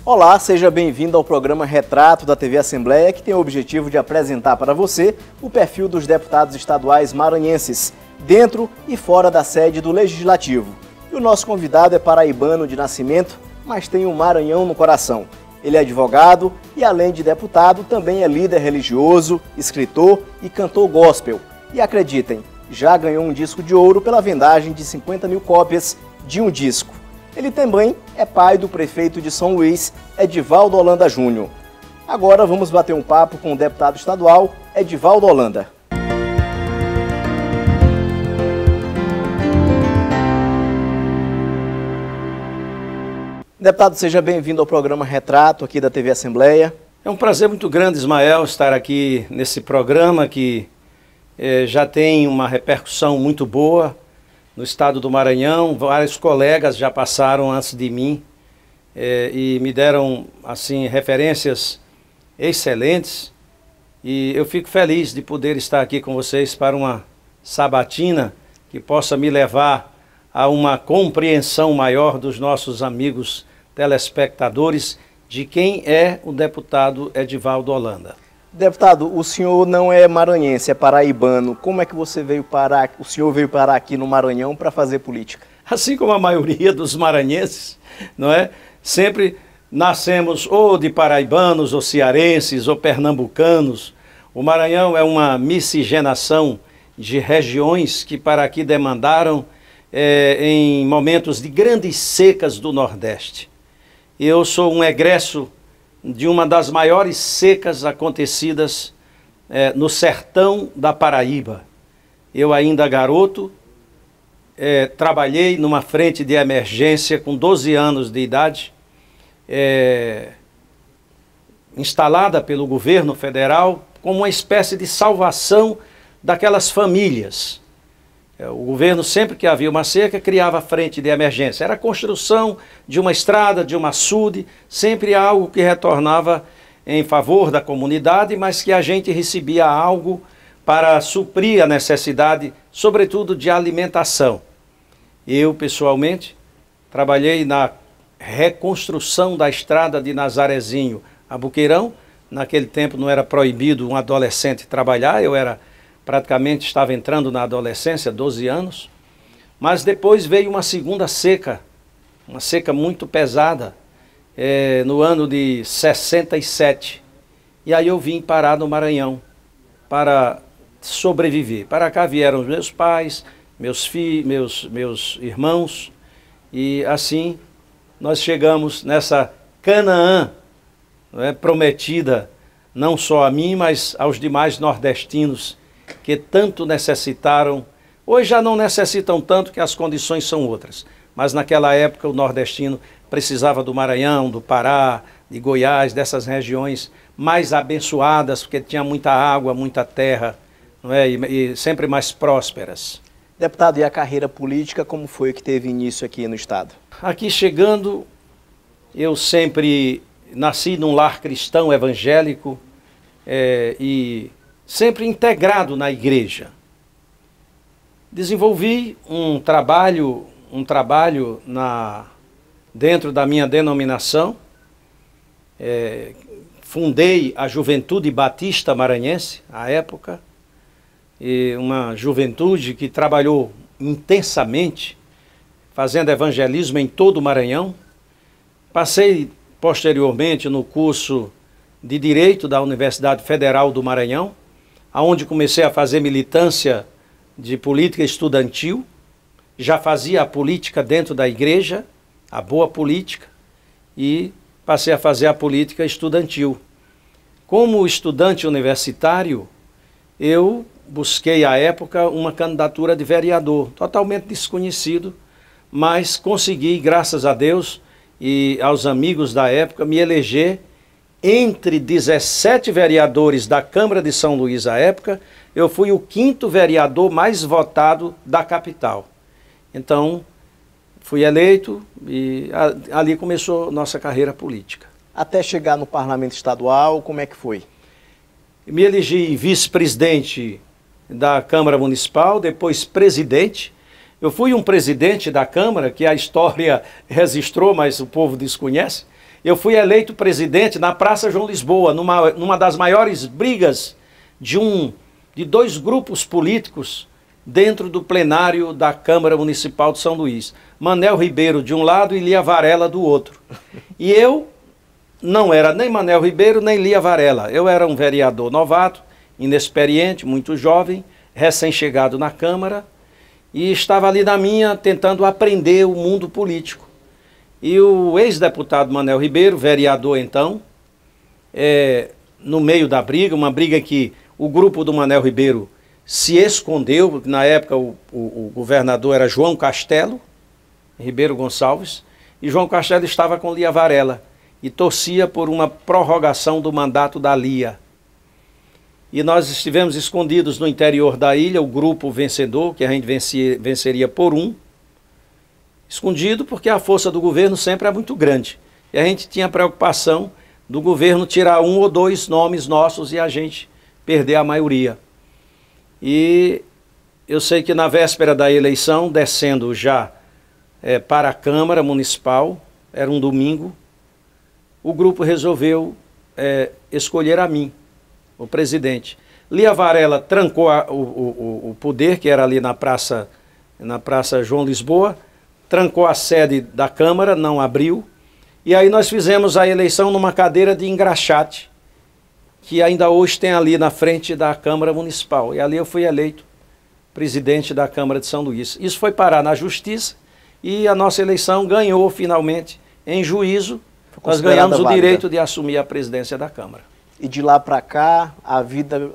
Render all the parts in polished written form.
Olá, seja bem-vindo ao programa Retrato da TV Assembleia, que tem o objetivo de apresentar para você o perfil dos deputados estaduais maranhenses, dentro e fora da sede do Legislativo. E o nosso convidado é paraibano de nascimento, mas tem um Maranhão no coração. Ele é advogado e, além de deputado, também é líder religioso, escritor e cantor gospel. E acreditem, já ganhou um disco de ouro pela vendagem de 50 mil cópias de um disco. Ele também é pai do prefeito de São Luís, Edivaldo Holanda Júnior. Agora vamos bater um papo com o deputado estadual, Edivaldo Holanda. Deputado, seja bem-vindo ao programa Retrato aqui da TV Assembleia. É um prazer muito grande, Ismael, estar aqui nesse programa que já tem uma repercussão muito boa no estado do Maranhão. Vários colegas já passaram antes de mim e me deram assim referências excelentes. E eu fico feliz de poder estar aqui com vocês para uma sabatina que possa me levar a uma compreensão maior dos nossos amigos telespectadores de quem é o deputado Edivaldo Holanda. Deputado, o senhor não é maranhense, é paraibano. Como é que o senhor veio parar aqui no Maranhão para fazer política? Assim como a maioria dos maranhenses, não é? Sempre nascemos ou de paraibanos, ou cearenses, ou pernambucanos. O Maranhão é uma miscigenação de regiões que para aqui demandaram em momentos de grandes secas do Nordeste. Eu sou um egresso de uma das maiores secas acontecidas no sertão da Paraíba. Eu ainda garoto, trabalhei numa frente de emergência com 12 anos de idade, instalada pelo governo federal como uma espécie de salvação daquelas famílias. O governo, sempre que havia uma seca, criava frente de emergência. Era a construção de uma estrada, de um açude, sempre algo que retornava em favor da comunidade, mas que a gente recebia algo para suprir a necessidade, sobretudo de alimentação. Eu, pessoalmente, trabalhei na reconstrução da estrada de Nazarezinho a Buqueirão. Naquele tempo não era proibido um adolescente trabalhar, praticamente estava entrando na adolescência, 12 anos, mas depois veio uma segunda seca, uma seca muito pesada, no ano de 67. E aí eu vim parar no Maranhão para sobreviver. Para cá vieram os meus pais, meus irmãos, e assim nós chegamos nessa Canaã, prometida não só a mim, mas aos demais nordestinos, que tanto necessitaram. Hoje já não necessitam tanto, que as condições são outras, mas naquela época o nordestino precisava do Maranhão, do Pará, de Goiás, dessas regiões mais abençoadas, porque tinha muita água, muita terra, não é? E sempre mais prósperas. Deputado, e a carreira política, como foi que teve início aqui no estado? Aqui chegando, eu sempre nasci num lar cristão evangélico e sempre integrado na igreja. Desenvolvi um trabalho dentro da minha denominação. Fundei a Juventude Batista Maranhense, à época, e uma juventude que trabalhou intensamente, fazendo evangelismo em todo o Maranhão. Passei posteriormente no curso de Direito da Universidade Federal do Maranhão, onde comecei a fazer militância de política estudantil. Já fazia a política dentro da igreja, a boa política, e passei a fazer a política estudantil. Como estudante universitário, eu busquei à época uma candidatura de vereador, totalmente desconhecido, mas consegui, graças a Deus e aos amigos da época, me eleger. Entre 17 vereadores da Câmara de São Luís à época, eu fui o 5º vereador mais votado da capital. Então, fui eleito e ali começou nossa carreira política. Até chegar no Parlamento Estadual, como é que foi? Me elegi vice-presidente da Câmara Municipal, depois presidente. Eu fui um presidente da Câmara, que a história registrou, mas o povo desconhece. Eu fui eleito presidente na Praça João Lisboa, numa das maiores brigas de dois grupos políticos dentro do plenário da Câmara Municipal de São Luís. Manel Ribeiro de um lado e Lia Varela do outro. E eu não era nem Manel Ribeiro nem Lia Varela. Eu era um vereador novato, inexperiente, muito jovem, recém-chegado na Câmara, e estava ali na minha tentando aprender o mundo político. E o ex-deputado Manel Ribeiro, vereador então, no meio da briga, uma briga que o grupo do Manel Ribeiro se escondeu, na época o governador era João Castelo, Ribeiro Gonçalves, e João Castelo estava com Lia Varela e torcia por uma prorrogação do mandato da Lia. E nós estivemos escondidos no interior da ilha, o grupo vencedor, que a gente venceria por escondido porque a força do governo sempre é muito grande. E a gente tinha preocupação do governo tirar um ou dois nomes nossos e a gente perder a maioria. E eu sei que na véspera da eleição, descendo já para a Câmara Municipal, era um domingo, o grupo resolveu escolher a mim, o presidente. Lia Varela trancou o poder, que era ali na Praça João Lisboa, trancou a sede da Câmara, não abriu, e aí nós fizemos a eleição numa cadeira de engraxate, que ainda hoje tem ali na frente da Câmara Municipal. E ali eu fui eleito presidente da Câmara de São Luís. Isso foi parar na Justiça e a nossa eleição ganhou finalmente em juízo. Nós ganhamos o direito de assumir a presidência da Câmara. E de lá para cá, a vida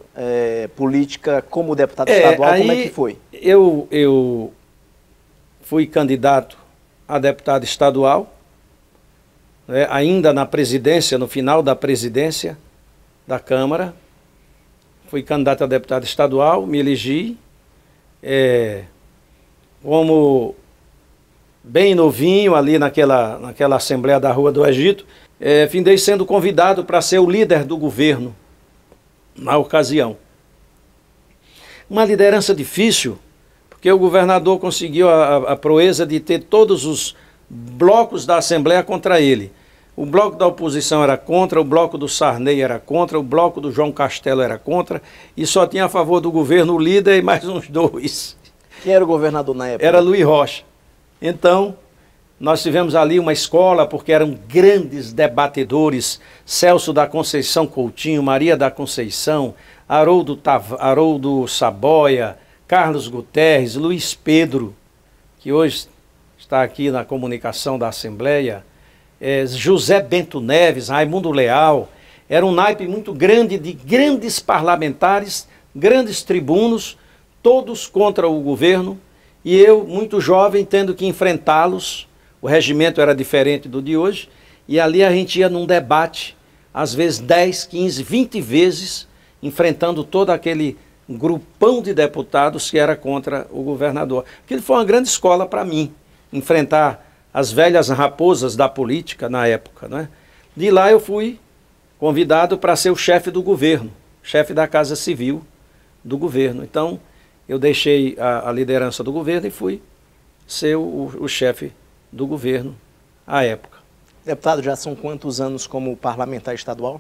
política como deputado estadual, como é que foi? Eu fui candidato a deputado estadual, ainda na presidência, no final da presidência da Câmara. Fui candidato a deputado estadual, me elegi como bem novinho ali naquela Assembleia da Rua do Egito. Findei sendo convidado para ser o líder do governo na ocasião. Uma liderança difícil, porque o governador conseguiu a proeza de ter todos os blocos da Assembleia contra ele. O bloco da oposição era contra, o bloco do Sarney era contra, o bloco do João Castelo era contra, e só tinha a favor do governo o líder e mais uns dois. Quem era o governador na época? Era Luiz Rocha. Então, nós tivemos ali uma escola, porque eram grandes debatedores, Celso da Conceição Coutinho, Maria da Conceição, Haroldo Saboia, Carlos Guterres, Luiz Pedro, que hoje está aqui na comunicação da Assembleia, José Bento Neves, Raimundo Leal. Era um naipe muito grande de grandes parlamentares, grandes tribunos, todos contra o governo, e eu, muito jovem, tendo que enfrentá-los. O regimento era diferente do de hoje, e ali a gente ia num debate, às vezes 10, 15, 20 vezes, enfrentando todo aquele grupão de deputados que era contra o governador. Aquilo foi uma grande escola para mim, enfrentar as velhas raposas da política na época, né? De lá eu fui convidado para ser o chefe do governo, chefe da Casa Civil do governo. Então, eu deixei a liderança do governo e fui ser o chefe do governo à época. Deputado, já são quantos anos como parlamentar estadual?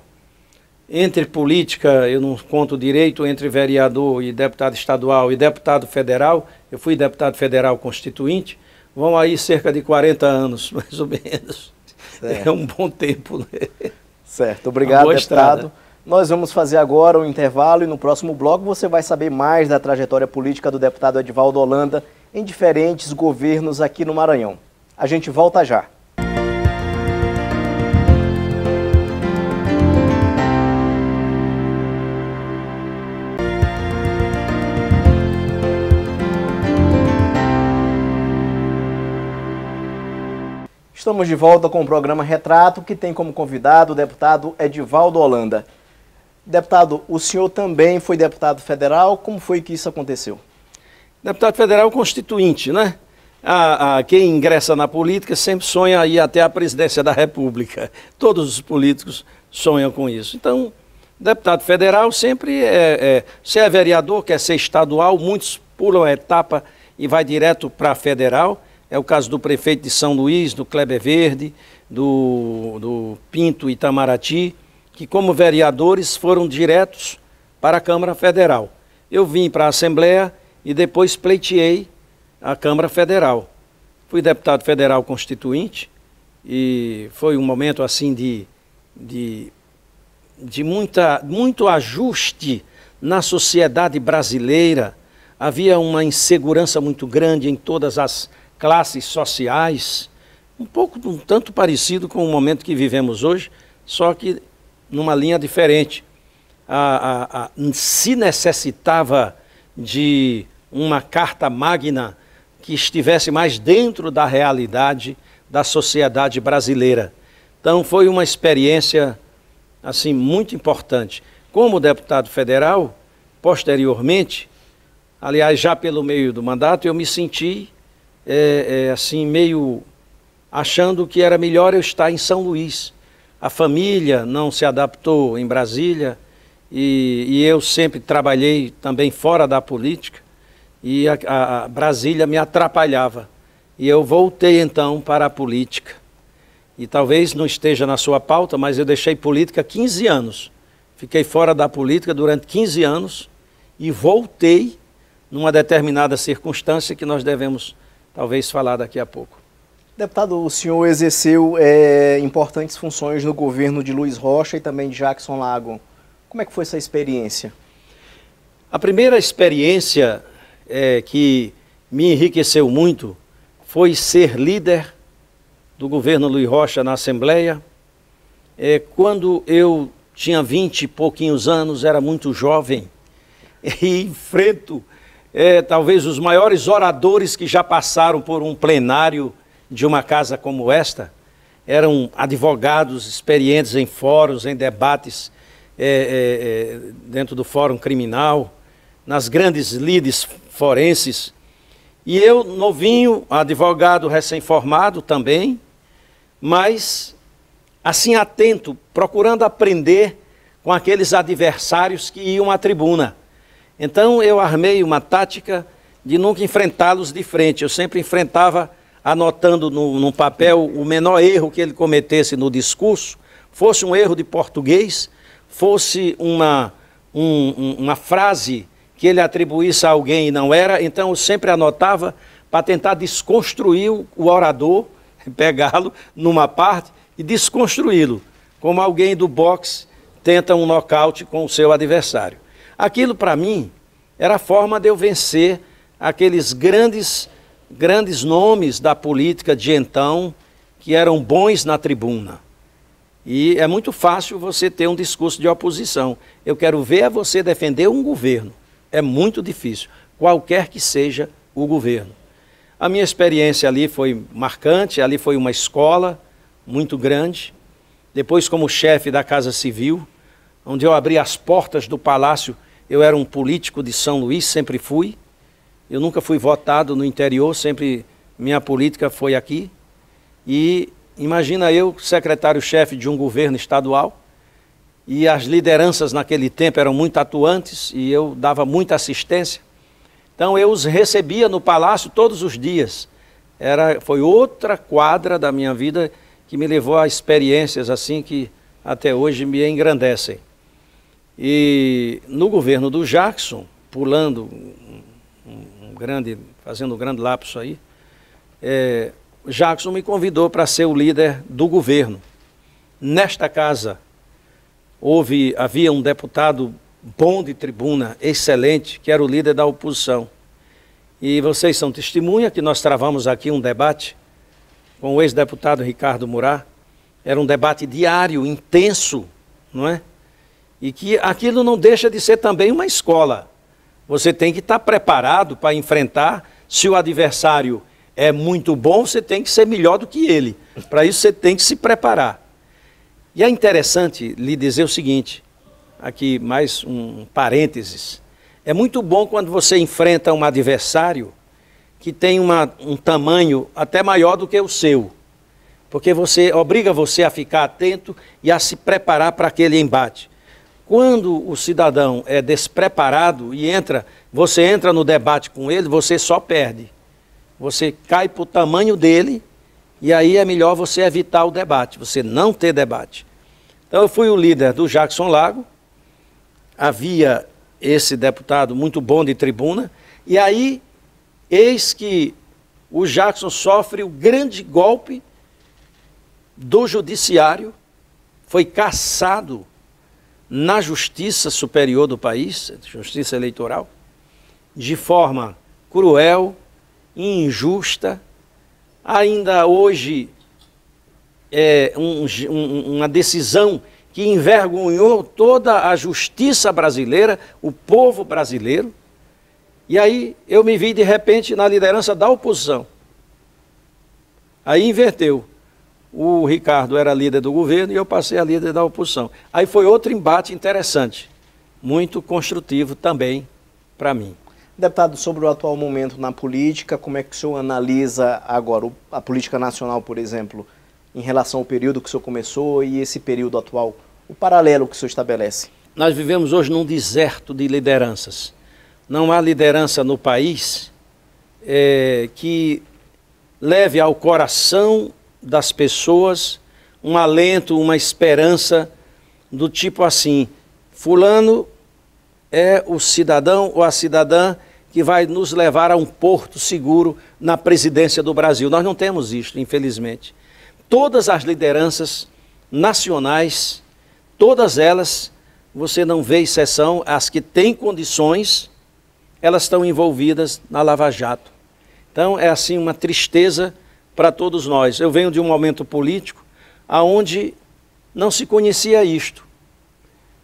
Entre política, eu não conto direito, entre vereador e deputado estadual e deputado federal, eu fui deputado federal constituinte, vão aí cerca de 40 anos, mais ou menos. Certo. É um bom tempo, né? Certo, obrigado, deputado. Estrada. Nós vamos fazer agora um intervalo e no próximo bloco você vai saber mais da trajetória política do deputado Edivaldo Holanda em diferentes governos aqui no Maranhão. A gente volta já. Estamos de volta com o programa Retrato, que tem como convidado o deputado Edivaldo Holanda. Deputado, o senhor também foi deputado federal, como foi que isso aconteceu? Deputado federal constituinte, né? Quem ingressa na política sempre sonha ir até a presidência da República. Todos os políticos sonham com isso. Então, deputado federal sempre se é vereador, quer ser estadual, muitos pulam a etapa e vai direto para federal. É o caso do prefeito de São Luís, do Kleber Verde, do Pinto e Itamaraty, que como vereadores foram diretos para a Câmara Federal. Eu vim para a Assembleia e depois pleiteei a Câmara Federal. Fui deputado federal constituinte e foi um momento assim de muito ajuste na sociedade brasileira. Havia uma insegurança muito grande em todas as classes sociais, um tanto parecido com o momento que vivemos hoje, só que numa linha diferente. Se necessitava de uma carta magna que estivesse mais dentro da realidade da sociedade brasileira. Então foi uma experiência assim muito importante. Como deputado federal, posteriormente, aliás, já pelo meio do mandato, eu me senti assim meio achando que era melhor eu estar em São Luís. A família não se adaptou em Brasília e eu sempre trabalhei também fora da política e a Brasília me atrapalhava. E eu voltei então para a política. E talvez não esteja na sua pauta, mas eu deixei política 15 anos. Fiquei fora da política durante 15 anos e voltei numa determinada circunstância que nós devemos talvez falar daqui a pouco. Deputado, o senhor exerceu importantes funções no governo de Luiz Rocha e também de Jackson Lago. Como é que foi essa experiência? A primeira experiência que me enriqueceu muito foi ser líder do governo Luiz Rocha na Assembleia. Quando eu tinha 20 e pouquinhos anos, era muito jovem, e enfrento talvez os maiores oradores que já passaram por um plenário de uma casa como esta. Eram advogados experientes em fóruns, em debates dentro do Fórum Criminal, nas grandes lides forenses. E eu, novinho, advogado recém-formado também, mas assim atento, procurando aprender com aqueles adversários que iam à tribuna. Então eu armei uma tática de nunca enfrentá-los de frente. Eu sempre enfrentava anotando no papel o menor erro que ele cometesse no discurso, fosse um erro de português, fosse uma frase que ele atribuísse a alguém e não era. Então eu sempre anotava para tentar desconstruir o orador, pegá-lo numa parte e desconstruí-lo, como alguém do boxe tenta um nocaute com o seu adversário. Aquilo para mim era a forma de eu vencer aqueles grandes nomes da política de então, que eram bons na tribuna. E é muito fácil você ter um discurso de oposição. Eu quero ver você defender um governo. É muito difícil, qualquer que seja o governo. A minha experiência ali foi marcante, ali foi uma escola muito grande. Depois, como chefe da Casa Civil, onde eu abri as portas do palácio, eu era um político de São Luís, sempre fui. Eu nunca fui votado no interior, sempre minha política foi aqui. E imagina eu, secretário-chefe de um governo estadual, e as lideranças naquele tempo eram muito atuantes e eu dava muita assistência. Então eu os recebia no palácio todos os dias. Foi outra quadra da minha vida que me levou a experiências assim que até hoje me engrandecem. E no governo do Jackson, pulando fazendo um grande lapso aí, Jackson me convidou para ser o líder do governo. Nesta casa havia um deputado bom de tribuna, excelente, que era o líder da oposição. E vocês são testemunha que nós travamos aqui um debate com o ex-deputado Ricardo Murat. Era um debate diário, intenso, não é? E que aquilo não deixa de ser também uma escola. Você tem que estar preparado para enfrentar. Se o adversário é muito bom, você tem que ser melhor do que ele. Para isso você tem que se preparar. E é interessante lhe dizer o seguinte, aqui mais um parênteses. É muito bom quando você enfrenta um adversário que tem um tamanho até maior do que o seu. Porque obriga você a ficar atento e a se preparar para aquele embate. Quando o cidadão é despreparado e você entra no debate com ele, você só perde. Você cai para o tamanho dele E aí é melhor você evitar o debate, você não ter debate. Então eu fui o líder do Jackson Lago, havia esse deputado muito bom de tribuna, e aí eis que o Jackson sofre o grande golpe do judiciário, foi cassado na Justiça Superior do país, Justiça Eleitoral, de forma cruel, injusta. Ainda hoje é uma decisão que envergonhou toda a justiça brasileira, o povo brasileiro. E aí eu me vi de repente na liderança da oposição. Aí inverteu. O Ricardo era líder do governo e eu passei a líder da oposição. Aí foi outro embate interessante, muito construtivo também para mim. Deputado, sobre o atual momento na política, como é que o senhor analisa agora a política nacional, por exemplo, em relação ao período que o senhor começou e esse período atual, o paralelo que o senhor estabelece? Nós vivemos hoje num deserto de lideranças. Não há liderança no país que leve ao coração das pessoas um alento, uma esperança do tipo assim: fulano é o cidadão ou a cidadã que vai nos levar a um porto seguro na presidência do Brasil. Nós não temos isso, infelizmente. Todas as lideranças nacionais, todas elas, você não vê exceção, as que têm condições, elas estão envolvidas na Lava Jato. Então é assim uma tristeza para todos nós. Eu venho de um momento político onde não se conhecia isto.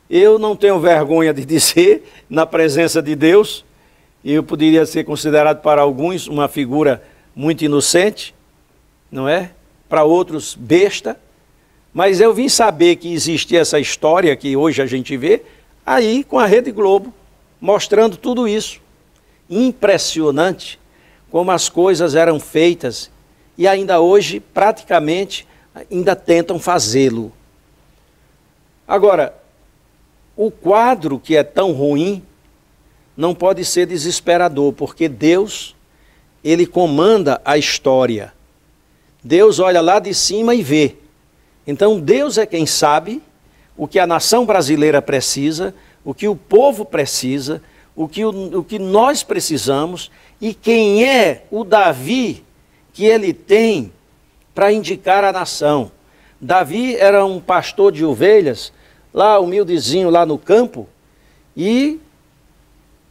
Eu não tenho vergonha de dizer, na presença de Deus, eu poderia ser considerado para alguns uma figura muito inocente, não é? Para outros besta, mas eu vim saber que existia essa história que hoje a gente vê, aí com a Rede Globo, mostrando tudo isso. Impressionante como as coisas eram feitas e ainda hoje praticamente ainda tentam fazê-lo. Agora, o quadro que é tão ruim não pode ser desesperador, porque Deus, Ele comanda a história. Deus olha lá de cima e vê. Então Deus é quem sabe o que a nação brasileira precisa, o que o povo precisa, o que nós precisamos e quem é o Davi que Ele tem para indicar a nação. Davi era um pastor de ovelhas, lá humildezinho, lá no campo, e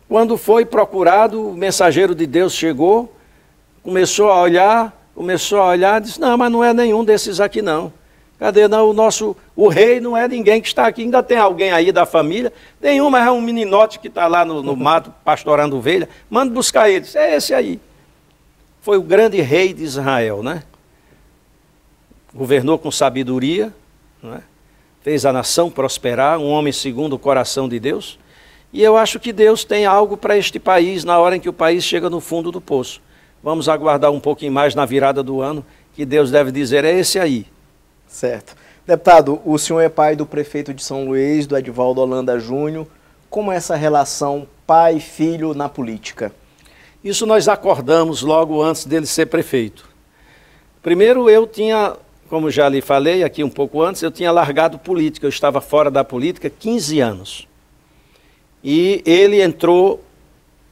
quando foi procurado, o mensageiro de Deus chegou, começou a olhar, disse: não, mas não é nenhum desses aqui não. Cadê? Não, o rei não é ninguém que está aqui, ainda tem alguém aí da família, nenhum, mas é um meninote que está lá no mato pastorando ovelha, manda buscar ele. Disse: é esse aí. Foi o grande rei de Israel, né? Governou com sabedoria, não é? Fez a nação prosperar, um homem segundo o coração de Deus. E eu acho que Deus tem algo para este país na hora em que o país chega no fundo do poço. Vamos aguardar um pouquinho mais na virada do ano, que Deus deve dizer: é esse aí. Certo. Deputado, o senhor é pai do prefeito de São Luís, do Edivaldo Holanda Júnior. Como é essa relação pai-filho na política? Isso nós acordamos logo antes dele ser prefeito. Primeiro eu tinha, como já lhe falei aqui um pouco antes, eu tinha largado política, eu estava fora da política 15 anos. E ele entrou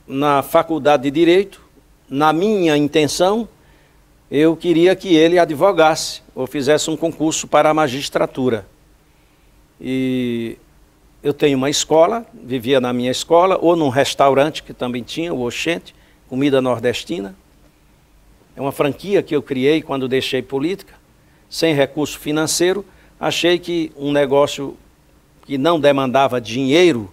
na faculdade de Direito, na minha intenção, eu queria que ele advogasse ou fizesse um concurso para a magistratura. E eu tenho uma escola, vivia na minha escola, ou num restaurante que também tinha, o Oxente, comida nordestina. É uma franquia que eu criei quando deixei política, sem recurso financeiro. Achei que um negócio que não demandava dinheiro,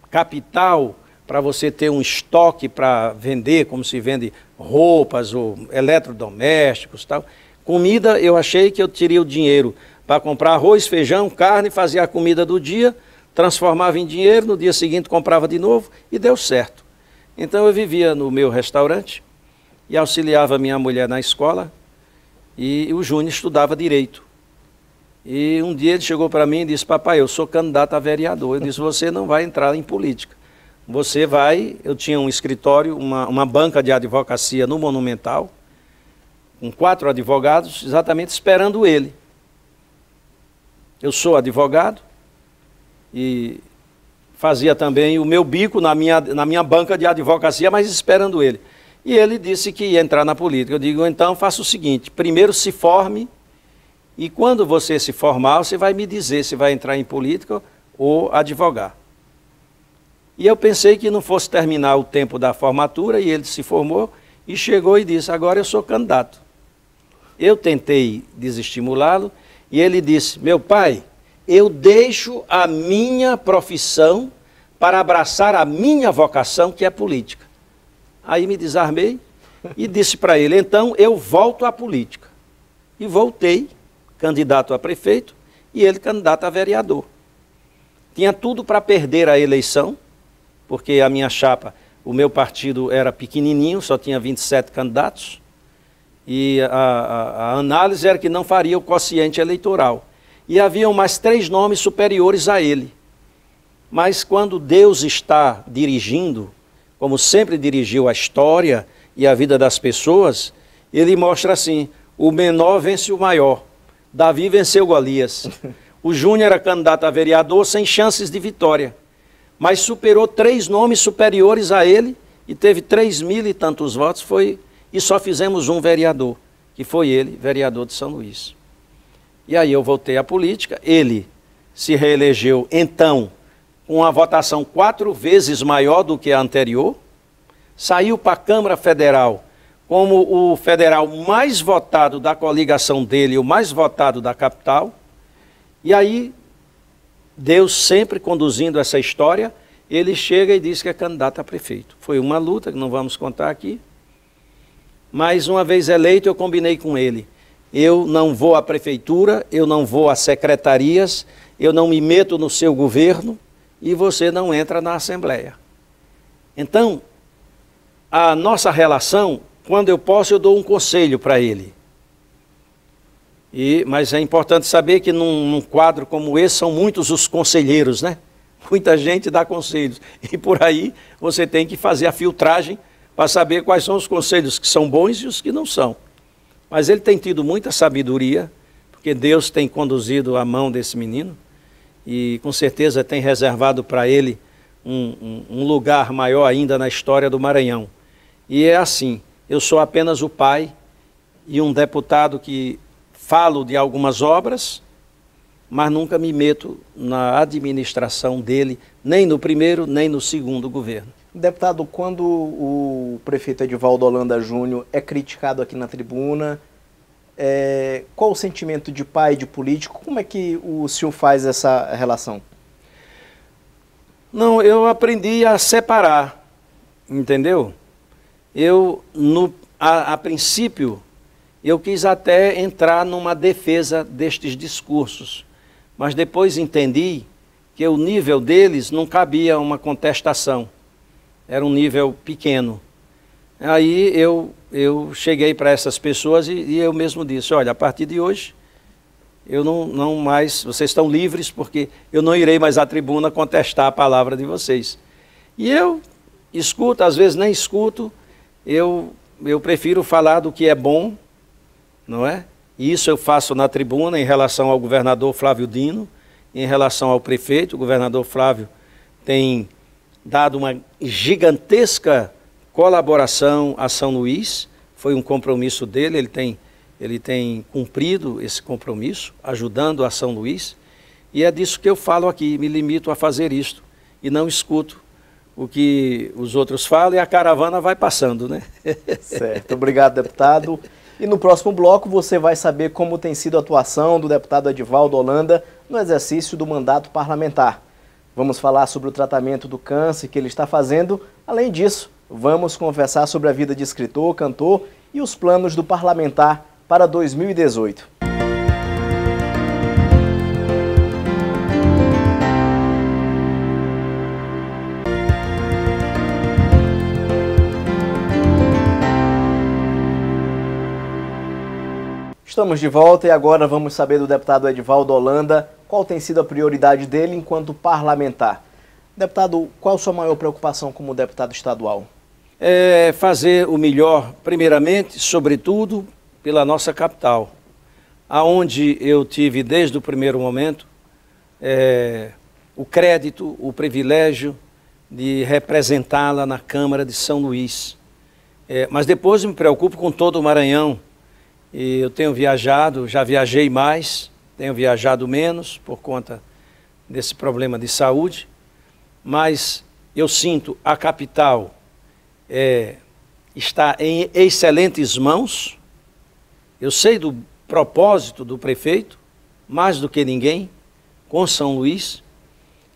capital, para você ter um estoque para vender, como se vende roupas ou eletrodomésticos, tal. Comida, eu achei que eu teria o dinheiro para comprar arroz, feijão, carne, fazia a comida do dia, transformava em dinheiro, no dia seguinte comprava de novo e deu certo. Então eu vivia no meu restaurante e auxiliava minha mulher na escola e o Júnior estudava Direito. E um dia ele chegou para mim e disse: papai, eu sou candidato a vereador. Eu disse: você não vai entrar em política. Você vai... Eu tinha um escritório, uma banca de advocacia no Monumental. com 4 advogados, exatamente esperando ele. Eu sou advogado e fazia também o meu bico na minha banca de advocacia, mas esperando ele. E ele disse que ia entrar na política. Eu digo, então faça o seguinte, primeiro se forme e quando você se formar, você vai me dizer se vai entrar em política ou advogar. E eu pensei que não fosse terminar o tempo da formatura e ele se formou e chegou e disse, agora eu sou candidato. Eu tentei desestimulá-lo e ele disse, meu pai, eu deixo a minha profissão para abraçar a minha vocação, que é política. Aí me desarmei e disse para ele, então eu volto à política. E voltei, candidato a prefeito, e ele candidato a vereador. Tinha tudo para perder a eleição, porque a minha chapa, o meu partido era pequenininho, só tinha 27 candidatos, e a análise era que não faria o quociente eleitoral. E haviam mais 3 nomes superiores a ele. Mas quando Deus está dirigindo, como sempre dirigiu a história e a vida das pessoas, ele mostra assim, o menor vence o maior. Davi venceu Golias. O Júnior era candidato a vereador sem chances de vitória, mas superou 3 nomes superiores a ele e teve 3.000 e tantos votos, e só fizemos um vereador, que foi ele, vereador de São Luís. E aí eu voltei à política, ele se reelegeu então com uma votação 4 vezes maior do que a anterior, saiu para a Câmara Federal como o federal mais votado da coligação dele, o mais votado da capital, e aí Deus sempre conduzindo essa história, ele chega e diz que é candidato a prefeito. Foi uma luta que não vamos contar aqui, mas uma vez eleito eu combinei com ele, eu não vou à prefeitura, eu não vou às secretarias, eu não me meto no seu governo e você não entra na Assembleia. Então, a nossa relação, quando eu posso, eu dou um conselho para ele. Mas é importante saber que num quadro como esse são muitos os conselheiros, né? Muita gente dá conselhos. E por aí você tem que fazer a filtragem para saber quais são os conselhos que são bons e os que não são. Mas ele tem tido muita sabedoria, porque Deus tem conduzido a mão desse menino e com certeza tem reservado para ele um lugar maior ainda na história do Maranhão. E é assim, eu sou apenas o pai e um deputado que falo de algumas obras, mas nunca me meto na administração dele, nem no primeiro, nem no segundo governo. Deputado, quando o prefeito Edivaldo Holanda Júnior é criticado aqui na tribuna, qual o sentimento de pai, de político? Como é que o senhor faz essa relação? Não, eu aprendi a separar, entendeu? A princípio, eu quis até entrar numa defesa destes discursos, mas depois entendi que o nível deles não cabia uma contestação, era um nível pequeno. Aí eu cheguei para essas pessoas e eu mesmo disse, olha, a partir de hoje, eu não mais, vocês estão livres porque eu não irei mais à tribuna contestar a palavra de vocês. E eu escuto, às vezes nem escuto, eu prefiro falar do que é bom, não é? E isso eu faço na tribuna em relação ao governador Flávio Dino, em relação ao prefeito. O governador Flávio tem dado uma gigantesca colaboração a São Luís, foi um compromisso dele, ele tem cumprido esse compromisso, ajudando a São Luís, e é disso que eu falo aqui, me limito a fazer isto, e não escuto o que os outros falam, e a caravana vai passando, né? Certo, obrigado, deputado. E no próximo bloco você vai saber como tem sido a atuação do deputado Edivaldo Holanda no exercício do mandato parlamentar. Vamos falar sobre o tratamento do câncer que ele está fazendo. Além disso, vamos conversar sobre a vida de escritor, cantor e os planos do parlamentar para 2018. Estamos de volta e agora vamos saber do deputado Edivaldo Holanda qual tem sido a prioridade dele enquanto parlamentar. Deputado, qual a sua maior preocupação como deputado estadual? É fazer o melhor, primeiramente, sobretudo, pela nossa capital, aonde eu tive desde o primeiro momento o crédito, o privilégio de representá-la na Câmara de São Luís. Mas depois me preocupo com todo o Maranhão. E eu tenho viajado, já viajei mais, tenho viajado menos por conta desse problema de saúde, mas eu sinto a capital está em excelentes mãos. Eu sei do propósito do prefeito, mais do que ninguém, com São Luís,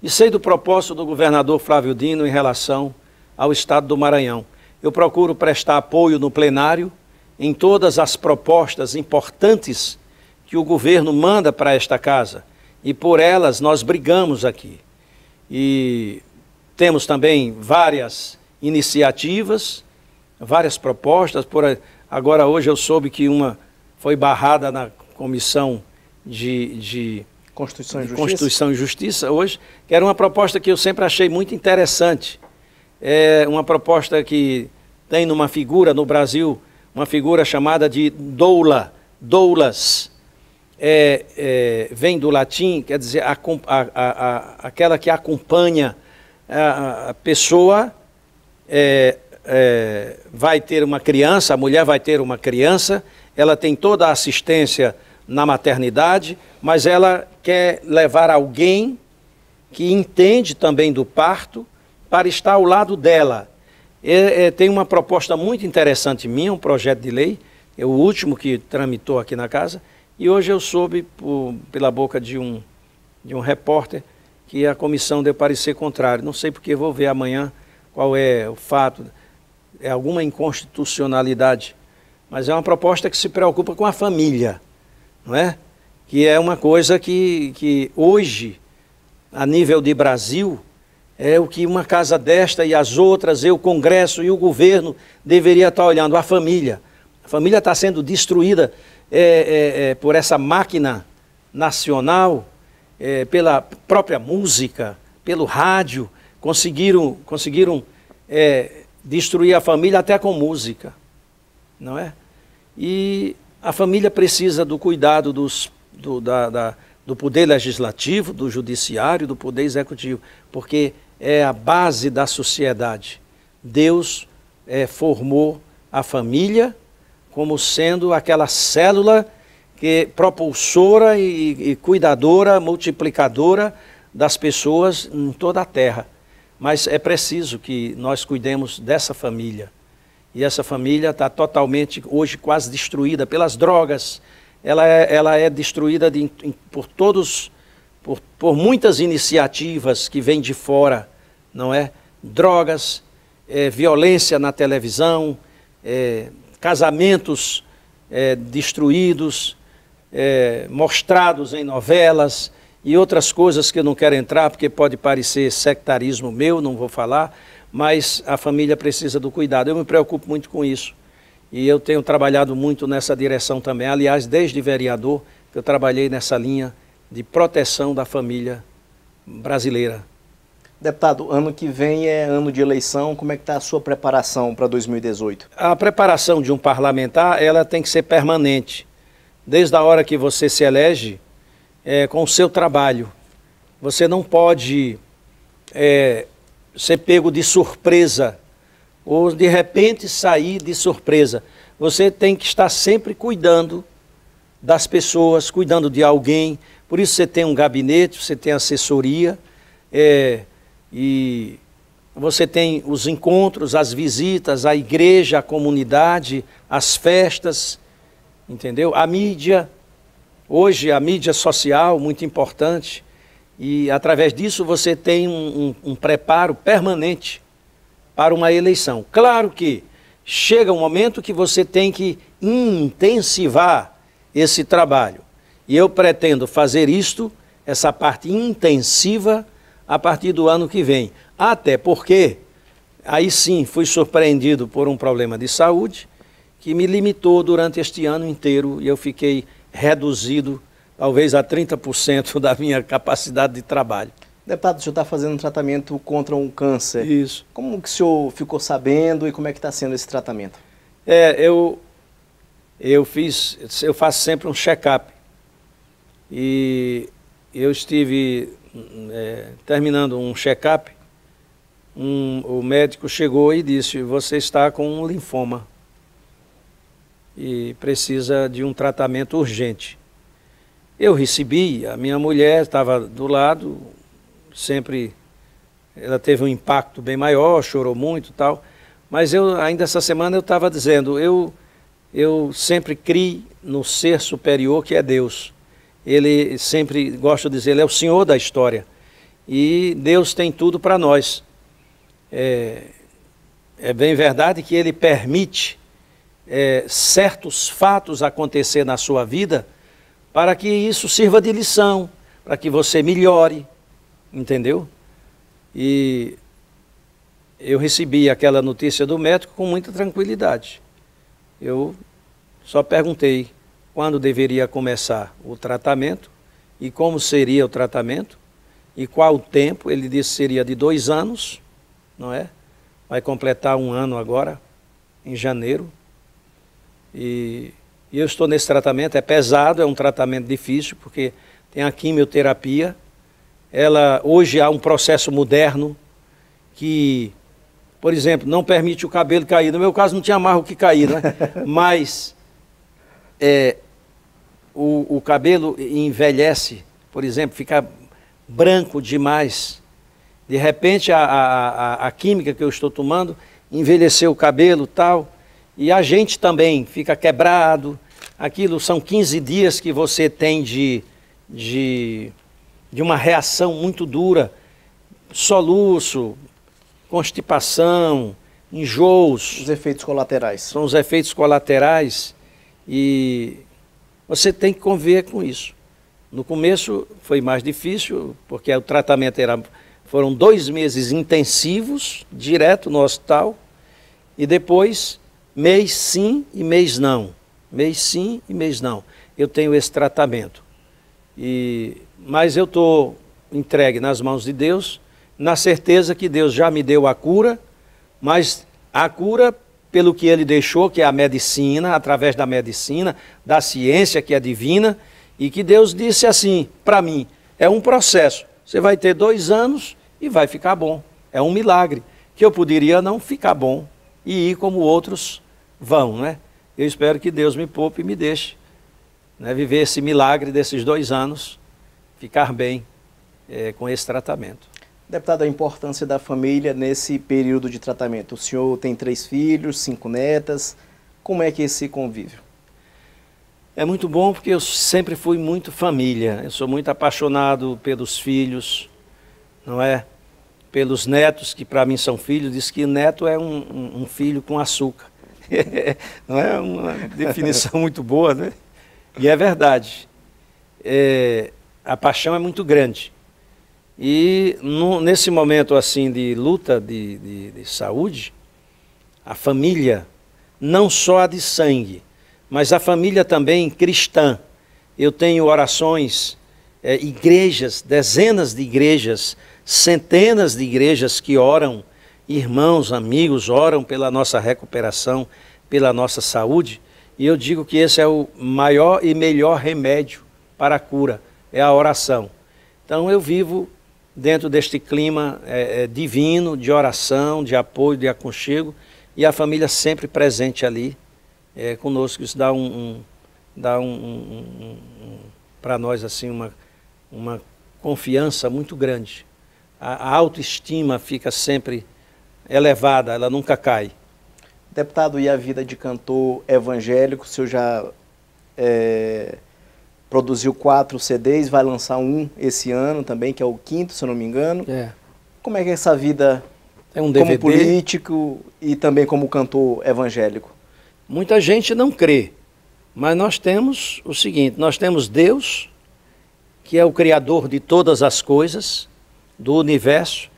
e sei do propósito do governador Flávio Dino em relação ao estado do Maranhão. Eu procuro prestar apoio no plenário em todas as propostas importantes que o governo manda para esta casa, e por elas nós brigamos aqui. E temos também várias iniciativas, várias propostas. Agora hoje eu soube que uma foi barrada na Comissão de Constituição e Justiça hoje, que era uma proposta que eu sempre achei muito interessante. É uma proposta que tem numa figura no Brasil, uma figura chamada de doula, doulas, vem do latim, quer dizer, aquela que acompanha a pessoa, vai ter uma criança, a mulher vai ter uma criança, ela tem toda a assistência na maternidade, mas ela quer levar alguém que entende também do parto para estar ao lado dela. Tem uma proposta muito interessante minha, um projeto de lei, é o último que tramitou aqui na casa, e hoje eu soube pela boca de um repórter que a comissão deu parecer contrário. Não sei porque, vou ver amanhã qual é o fato, é alguma inconstitucionalidade, mas é uma proposta que se preocupa com a família, não é? Que é uma coisa que hoje, a nível de Brasil, é o que uma casa desta e as outras, o Congresso e o governo deveria estar olhando. A família está sendo destruída por essa máquina nacional, pela própria música, pelo rádio. Conseguiram destruir a família até com música, não é? E a família precisa do cuidado do poder legislativo, do judiciário, do poder executivo, porque é a base da sociedade. Deus formou a família como sendo aquela célula que propulsora e cuidadora, multiplicadora das pessoas em toda a terra. Mas é preciso que nós cuidemos dessa família. E essa família está totalmente, hoje, quase destruída pelas drogas. Ela é destruída por muitas iniciativas que vêm de fora, não é? Drogas, violência na televisão, casamentos destruídos, mostrados em novelas e outras coisas que eu não quero entrar, porque pode parecer sectarismo meu, não vou falar, mas a família precisa do cuidado. Eu me preocupo muito com isso. E eu tenho trabalhado muito nessa direção também. Aliás, desde vereador, eu trabalhei nessa linha de proteção da família brasileira. Deputado, ano que vem é ano de eleição. Como é que está a sua preparação para 2018? A preparação de um parlamentar, ela tem que ser permanente. Desde a hora que você se elege, com o seu trabalho. Você não pode ser pego de surpresa ou de repente sair de surpresa. Você tem que estar sempre cuidando das pessoas, cuidando de alguém. Por isso você tem um gabinete, você tem assessoria, e você tem os encontros, as visitas, a igreja, a comunidade, as festas, entendeu? A mídia, hoje a mídia social, muito importante, e através disso você tem um preparo permanente para uma eleição. Claro que chega um momento que você tem que intensivar esse trabalho. E eu pretendo fazer isto, essa parte intensiva, a partir do ano que vem. Até porque, aí sim, fui surpreendido por um problema de saúde que me limitou durante este ano inteiro e eu fiquei reduzido, talvez a 30% da minha capacidade de trabalho. Deputado, o senhor está fazendo um tratamento contra um câncer. Isso. Como que o senhor ficou sabendo e como é que está sendo esse tratamento? eu faço sempre um check-up. E eu estive terminando um check-up, o médico chegou e disse: você está com um linfoma e precisa de um tratamento urgente. Eu recebi, a minha mulher estava do lado, sempre ela teve um impacto bem maior, chorou muito e tal, mas ainda essa semana eu estava dizendo, eu sempre criei no ser superior que é Deus. Ele sempre, gosto de dizer, ele é o Senhor da história. E Deus tem tudo para nós. É bem verdade que Ele permite certos fatos acontecer na sua vida para que isso sirva de lição, para que você melhore, entendeu? E eu recebi aquela notícia do médico com muita tranquilidade. Eu só perguntei quando deveria começar o tratamento e como seria o tratamento e qual o tempo. Ele disse que seria de 2 anos, não é? Vai completar 1 ano agora, em janeiro. E eu estou nesse tratamento, é pesado, é um tratamento difícil, porque tem a quimioterapia. Hoje há um processo moderno que, por exemplo, não permite o cabelo cair. No meu caso não tinha mais o que cair, né? Mas o cabelo envelhece, por exemplo, fica branco demais. De repente a química que eu estou tomando envelheceu o cabelo e tal, e a gente também fica quebrado. Aquilo são 15 dias que você tem de uma reação muito dura, soluço, constipação, enjoos. Os efeitos colaterais. São os efeitos colaterais e você tem que conviver com isso. No começo foi mais difícil, porque o tratamento foram 2 meses intensivos, direto no hospital, e depois mês sim e mês não. Mês sim e mês não. Eu tenho esse tratamento. Mas eu estou entregue nas mãos de Deus, na certeza que Deus já me deu a cura, mas a cura pelo que Ele deixou, que é a medicina, através da medicina, da ciência que é divina, e que Deus disse assim para mim, é um processo, você vai ter 2 anos e vai ficar bom. É um milagre, que eu poderia não ficar bom e ir como outros vão, né? Eu espero que Deus me poupe e me deixe, né, viver esse milagre desses 2 anos, ficar bem com esse tratamento. Deputado, a importância da família nesse período de tratamento. O senhor tem 3 filhos, 5 netas, como é que é esse convívio? É muito bom porque eu sempre fui muito família, eu sou muito apaixonado pelos filhos, não é? Pelos netos, que para mim são filhos, diz que neto é um filho com açúcar. Não é uma definição muito boa, né? E é verdade. A paixão é muito grande. E nesse momento assim de luta de saúde, a família, não só a de sangue, mas a família também cristã. Eu tenho orações, igrejas, dezenas de igrejas, centenas de igrejas que oram, irmãos, amigos, oram pela nossa recuperação, pela nossa saúde. E eu digo que esse é o maior e melhor remédio para a cura, é a oração. Então eu vivo dentro deste clima divino, de oração, de apoio, de aconchego, e a família sempre presente ali conosco. Isso dá para nós assim uma confiança muito grande. A autoestima fica sempre elevada, ela nunca cai. Deputado, e a vida de cantor evangélico? O senhor já produziu 4 CDs, vai lançar um esse ano também, que é o 5º, se eu não me engano. Como é que é essa vida como político e também como cantor evangélico? Muita gente não crê, mas nós temos o seguinte, nós temos Deus, que é o Criador de todas as coisas, do universo,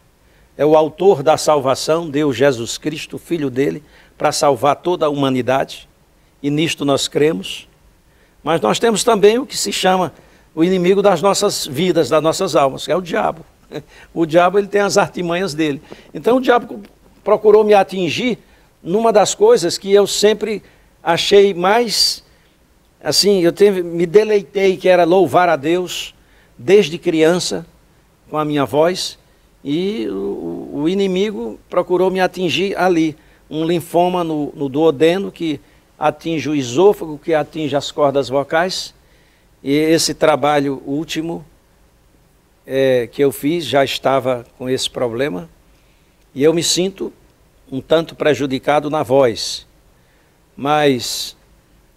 é o autor da salvação, Deus Jesus Cristo, Filho dele, para salvar toda a humanidade, e nisto nós cremos. Mas nós temos também o que se chama o inimigo das nossas vidas, das nossas almas, que é o diabo. O diabo, ele tem as artimanhas dele. Então o diabo procurou me atingir numa das coisas que eu sempre achei mais assim, me deleitei que era louvar a Deus desde criança com a minha voz, e o inimigo procurou me atingir ali. Um linfoma no duodeno que atinge o esôfago, que atinge as cordas vocais. E esse trabalho último que eu fiz já estava com esse problema. E eu me sinto um tanto prejudicado na voz. Mas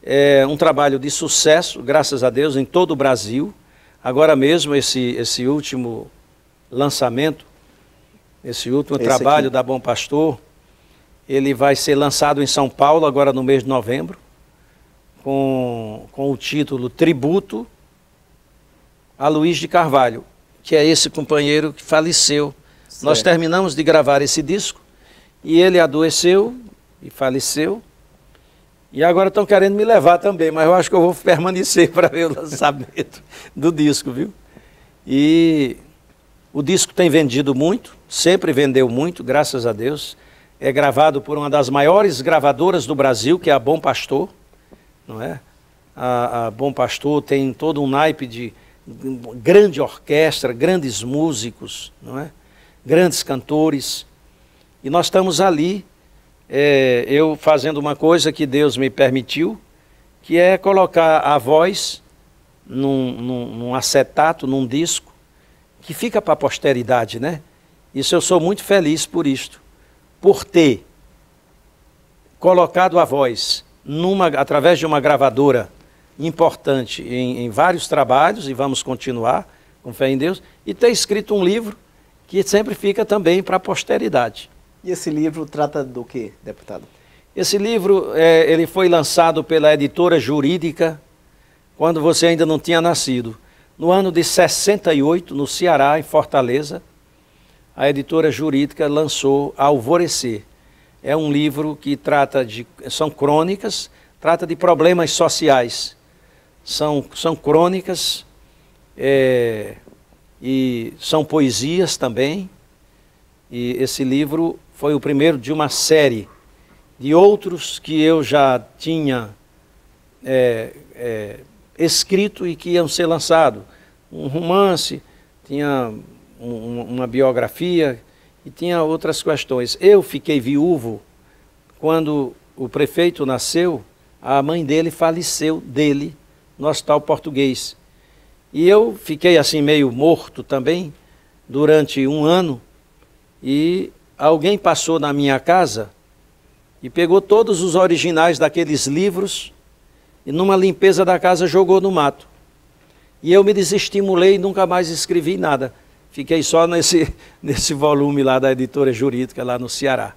é um trabalho de sucesso, graças a Deus, em todo o Brasil. Agora mesmo esse último lançamento, esse último trabalho aqui da Bom Pastor, ele vai ser lançado em São Paulo agora no mês de novembro, com o título Tributo a Luiz de Carvalho, que é esse companheiro que faleceu. Certo. Nós terminamos de gravar esse disco e ele adoeceu e faleceu. E agora estão querendo me levar também, mas eu acho que eu vou permanecer para ver o lançamento do disco, viu? E o disco tem vendido muito, sempre vendeu muito, graças a Deus. É gravado por uma das maiores gravadoras do Brasil, que é a Bom Pastor, não é? A Bom Pastor tem todo um naipe de grande orquestra, grandes músicos, não é? Grandes cantores. E nós estamos ali, eu fazendo uma coisa que Deus me permitiu, que é colocar a voz num acetato, num disco, que fica para a posteridade, né? Isso eu sou muito feliz por isto, por ter colocado a voz através de uma gravadora importante em vários trabalhos, e vamos continuar, com fé em Deus, e ter escrito um livro que sempre fica também para a posteridade. E esse livro trata do quê, deputado? Esse livro ele foi lançado pela Editora Jurídica quando você ainda não tinha nascido. No ano de 68, no Ceará, em Fortaleza, a Editora Jurídica lançou Alvorecer. É um livro que são crônicas, trata de problemas sociais. São crônicas e são poesias também. E esse livro foi o primeiro de uma série de outros que eu já tinha escrito e que iam ser lançados. Um romance, tinha uma biografia e tinha outras questões. Eu fiquei viúvo quando o prefeito nasceu, a mãe dele faleceu no Hospital Português. E eu fiquei assim meio morto também durante um ano, e alguém passou na minha casa e pegou todos os originais daqueles livros e numa limpeza da casa jogou no mato. E eu me desestimulei e nunca mais escrevi nada. Fiquei só nesse volume lá da Editora Jurídica, lá no Ceará.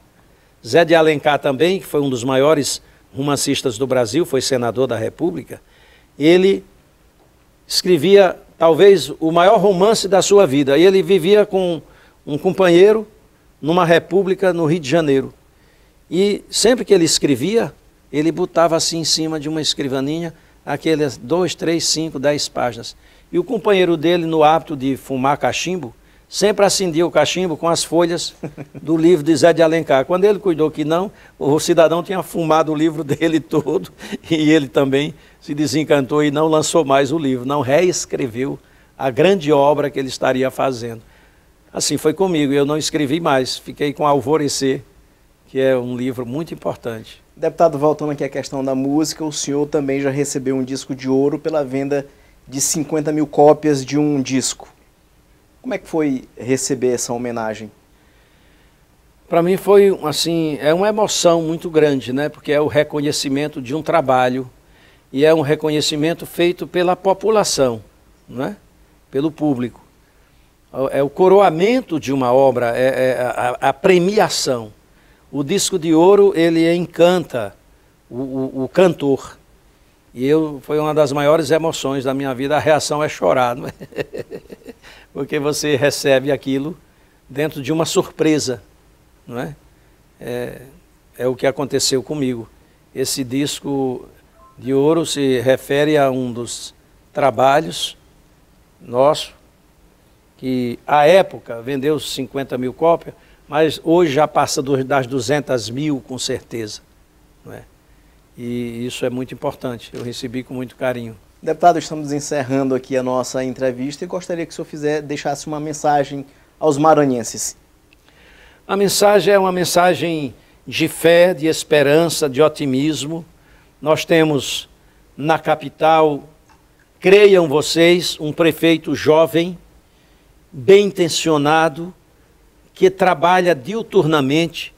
Zé de Alencar também, que foi um dos maiores romancistas do Brasil, foi senador da República, ele escrevia talvez o maior romance da sua vida. E ele vivia com um companheiro numa república no Rio de Janeiro. E sempre que ele escrevia, ele botava assim em cima de uma escrivaninha, aquelas 2, 3, 5, 10 páginas. E o companheiro dele, no hábito de fumar cachimbo, sempre acendia o cachimbo com as folhas do livro de Zé de Alencar. Quando ele cuidou que não, o cidadão tinha fumado o livro dele todo, e ele também se desencantou e não lançou mais o livro, não reescreveu a grande obra que ele estaria fazendo. Assim foi comigo, eu não escrevi mais, fiquei com Alvorecer, que é um livro muito importante. Deputado, voltando aqui à questão da música, o senhor também já recebeu um disco de ouro pela venda de 50 mil cópias de um disco. Como é que foi receber essa homenagem? Para mim foi, assim, uma emoção muito grande, né? Porque é o reconhecimento de um trabalho e é um reconhecimento feito pela população, né? Pelo público. É o coroamento de uma obra, a premiação. O disco de ouro, ele encanta o cantor. E foi uma das maiores emoções da minha vida. A reação é chorar, não é? Porque você recebe aquilo dentro de uma surpresa, não é? É o que aconteceu comigo. Esse disco de ouro se refere a um dos trabalhos nosso, que à época vendeu 50 mil cópias, mas hoje já passa das 200 mil com certeza, não é? E isso é muito importante, eu recebi com muito carinho. Deputado, estamos encerrando aqui a nossa entrevista e gostaria que o senhor deixasse uma mensagem aos maranhenses. A mensagem é uma mensagem de fé, de esperança, de otimismo. Nós temos na capital, creiam vocês, um prefeito jovem, bem intencionado, que trabalha diuturnamente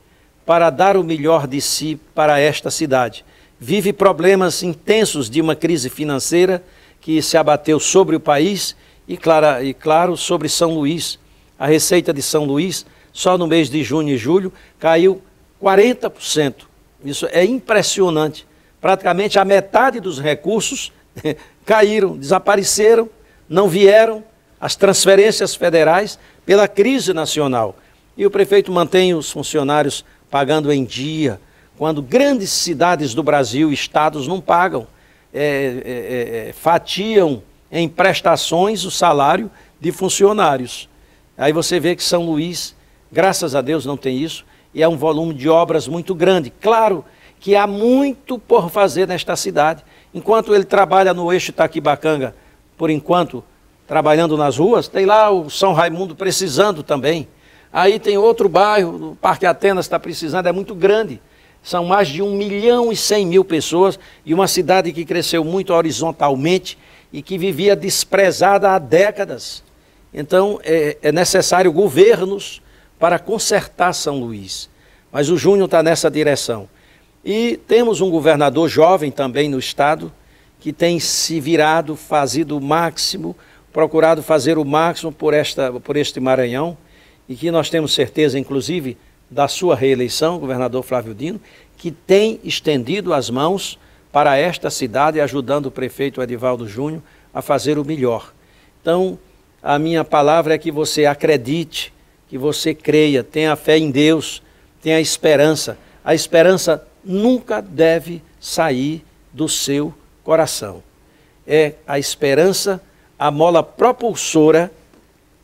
para dar o melhor de si para esta cidade. Vive problemas intensos de uma crise financeira que se abateu sobre o país e claro, sobre São Luís. A receita de São Luís, só no mês de junho e julho, caiu 40%. Isso é impressionante. Praticamente a metade dos recursos caíram, desapareceram, não vieram as transferências federais pela crise nacional. E o prefeito mantém os funcionários pagando em dia, quando grandes cidades do Brasil, estados, não pagam, fatiam em prestações o salário de funcionários. Aí você vê que São Luís, graças a Deus, não tem isso, e é um volume de obras muito grande. Claro que há muito por fazer nesta cidade. Enquanto ele trabalha no eixo Itaquibacanga, por enquanto, trabalhando nas ruas, tem lá o São Raimundo precisando também. Aí tem outro bairro, o Parque Atenas está precisando, é muito grande. São mais de 1.100.000 pessoas e uma cidade que cresceu muito horizontalmente e que vivia desprezada há décadas. Então é necessário governos para consertar São Luís. Mas o Júnior está nessa direção. E temos um governador jovem também no estado que tem se virado, fazido o máximo, procurado fazer o máximo por este Maranhão e que nós temos certeza, inclusive, da sua reeleição, governador Flávio Dino, que tem estendido as mãos para esta cidade, ajudando o prefeito Edivaldo Júnior a fazer o melhor. Então, a minha palavra é que você acredite, que você creia, tenha fé em Deus, tenha esperança. A esperança nunca deve sair do seu coração. É a esperança, a mola propulsora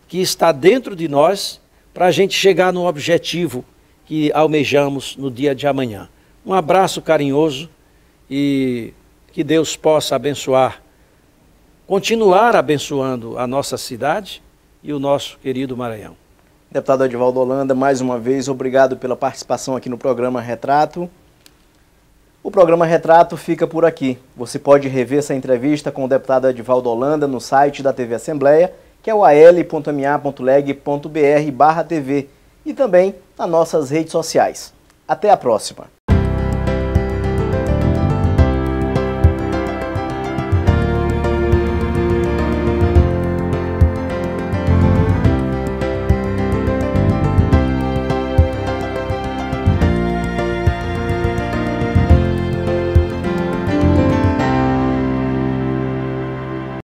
que está dentro de nós para a gente chegar no objetivo que almejamos no dia de amanhã. Um abraço carinhoso e que Deus possa abençoar, continuar abençoando a nossa cidade e o nosso querido Maranhão. Deputado Edivaldo Holanda, mais uma vez, obrigado pela participação aqui no programa Retrato. O programa Retrato fica por aqui. Você pode rever essa entrevista com o deputado Edivaldo Holanda no site da TV Assembleia, que é o al.ma.leg.br/tv, e também nas nossas redes sociais. Até a próxima!